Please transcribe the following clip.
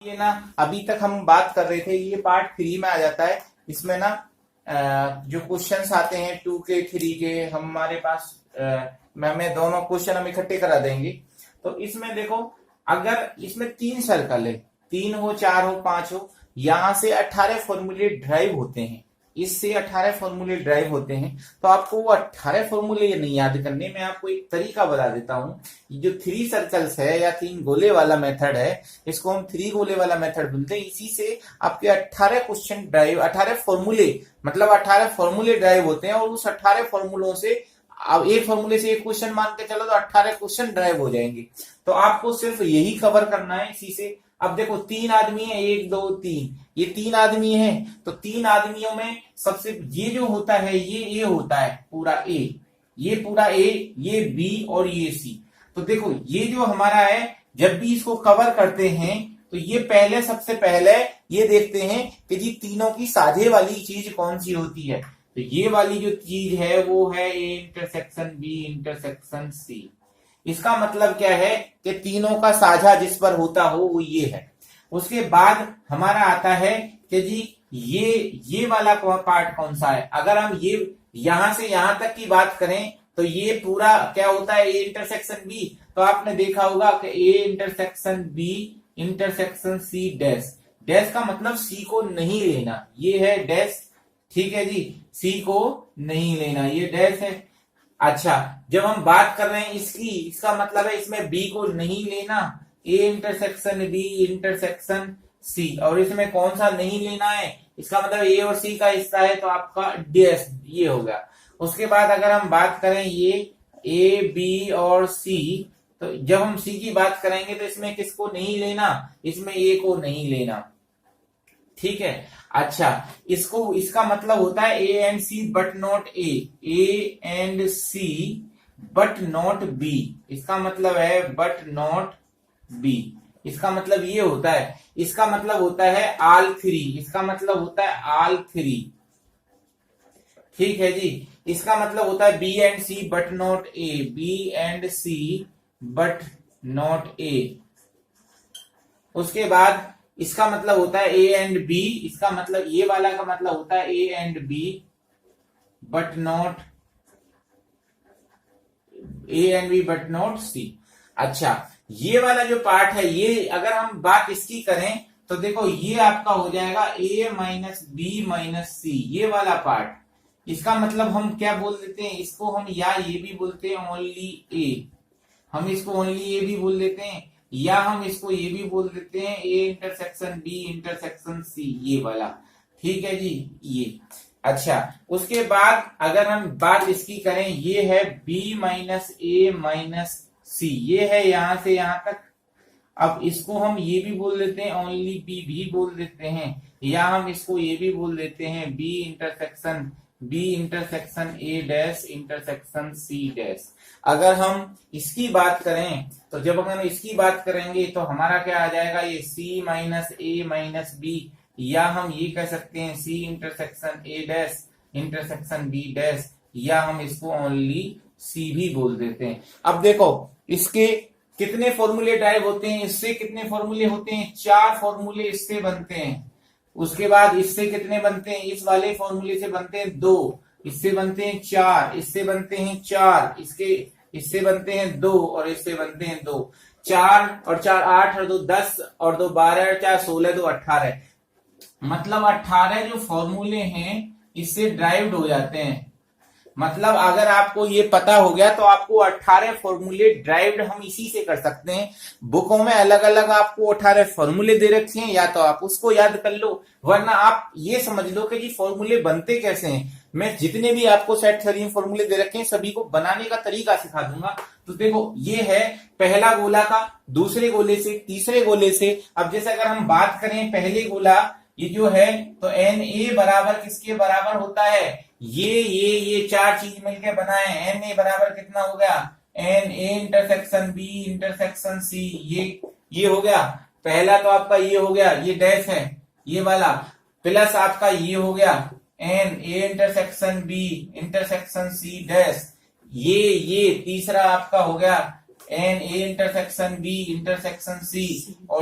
ये ना अभी तक हम बात कर रहे थे, ये पार्ट 3 में आ जाता है। इसमें ना जो क्वेश्चंस आते हैं 2 के 3 के हमारे पास, हमें दोनों क्वेश्चन हम इकट्ठे करा देंगे। तो इसमें देखो, अगर इसमें 3 सर्कल है, 3 हो 4 हो 5 हो, यहां से 18 फॉर्मूले ड्राइव होते हैं, इससे 18 फॉर्मूले ड्राइव होते हैं। तो आपको वो 18 फॉर्मूले नहीं याद करने, मैं आपको एक तरीका बता देता हूं। जो 3 सर्कल्स है या 3 गोले वाला मेथड है, इसको हम 3 गोले वाला मेथड बोलते हैं। इसी से आपके 18 क्वेश्चन ड्राइव, 18 फॉर्मूले, मतलब 18 फॉर्मूले ड्राइव होते हैं। और उस 18 फॉर्मूलों से अब एक फॉर्मूले से एक क्वेश्चन मान के चलो तो 18 क्वेश्चन ड्राइव हो जाएंगे। तो आपको सिर्फ यही कवर करना है इसी से। अब देखो 3 आदमी है, 1 2 3, ये 3 आदमी है। तो 3 आदमियों में सबसे ये जो होता है, ये ए होता है, पूरा ए, ये पूरा ए, ये बी और ये सी। तो देखो ये जो हमारा है, जब भी इसको कवर करते हैं तो ये पहले, सबसे पहले ये देखते हैं कि जी तीनों की साझे वाली चीज कौन सी होती है। तो ये वाली जो चीज है वो है A intersection B intersection C. इसका मतलब क्या है कि तीनों का साझा जिस पर होता हो वो ये है। उसके बाद हमारा आता है कि जी ये वाला पार्ट कौन सा है। अगर हम ये यहां से यहां तक की बात करें तो ये पूरा क्या होता है, ए इंटरसेक्शन बी। तो आपने देखा होगा कि A intersection B intersection C dash. Dash का मतलब सी को नहीं लेना, ये है डैश, ठीक है जी, सी को नहीं लेना, ये डैश है। अच्छा, जब हम बात कर रहे हैं इसकी, इसका मतलब है इसमें बी को नहीं लेना, A intersection B intersection C. और इसमें कौन सा नहीं लेना है, इसका मतलब ए और सी का हिस्सा है, तो आपका डैश ये होगा। उसके बाद अगर हम बात करें ये ए बी और सी, तो जब हम सी की बात करेंगे तो इसमें किसको नहीं लेना, इसमें ए को नहीं लेना, ठीक है। अच्छा, इसको, इसका मतलब होता है A and C but not A and C but not B. इसका मतलब है बट नॉट बी। इसका मतलब ये होता है, इसका मतलब होता है ऑल 3, इसका मतलब होता है ऑल 3, ठीक है जी। इसका मतलब होता है B and C but not A, B and C but not A. उसके बाद इसका मतलब होता है ए एंड बी, इसका मतलब ये वाला का मतलब होता है A and B but not C. अच्छा, ये वाला जो पार्ट है, ये अगर हम बात इसकी करें तो देखो ये आपका हो जाएगा ए माइनस बी माइनस सी, ये वाला पार्ट। इसका मतलब हम क्या बोल देते हैं, इसको हम या ये भी बोलते हैं ओनली ए, हम इसको ओनली ए भी बोल देते हैं, या हम इसको ये भी बोल देते हैं A intersection B intersection C, ये वाला, ठीक है जी, ये। अच्छा, उसके बाद अगर हम बात इसकी करें, ये है बी माइनस ए माइनस सी, ये है यहां से यहां तक। अब इसको हम ये भी बोल देते हैं ओनली बी भी बोल देते हैं, या हम इसको ये भी बोल देते हैं B intersection A dash intersection C dash. अगर हम इसकी बात करें तो जब हम इसकी बात करेंगे तो हमारा क्या आ जाएगा, ये C minus A minus B, या हम ये कह सकते हैं C intersection A dash intersection B dash, या हम इसको ओनली सी भी बोल देते हैं। अब देखो इसके कितने फॉर्मूले ड्राइव होते हैं, इससे कितने फॉर्मूले होते हैं, 4 फॉर्मूले इससे बनते हैं। उसके बाद इससे कितने बनते हैं, इस वाले फॉर्मूले से बनते हैं 2, इससे बनते हैं 4, इससे बनते हैं 4, इससे बनते हैं 2 और इससे बनते हैं 2। 4 और 4 8 और 2 10 और 2 12 और 4 16 2 18, मतलब 18 जो फॉर्मूले हैं इससे ड्राइव्ड हो जाते हैं। मतलब अगर आपको ये पता हो गया तो आपको 18 फॉर्मूले ड्राइव्ड हम इसी से कर सकते हैं। बुकों में अलग अलग आपको 18 फॉर्मूले दे रखे हैं, या तो आप उसको याद कर लो, वरना आप ये समझ लो कि जी फॉर्मूले बनते कैसे हैं। मैं जितने भी आपको सेट थ्योरम फॉर्मूले दे रखे हैं सभी को बनाने का तरीका सिखा दूंगा। तो देखो ये है पहला गोला का, दूसरे गोले से, तीसरे गोले से। अब जैसे अगर हम बात करें पहले गोला, ये जो है तो एन ए बराबर किसके बराबर होता है, ये 4 चीज मिलकर बना है। एन ए बराबर कितना हो गया, n A intersection B intersection C, ये हो गया पहला। तो आपका ये हो गया, ये डैश है ये वाला, प्लस आपका ये हो गया n A intersection B intersection C dash, ये तीसरा आपका हो गया n A intersection B intersection C, और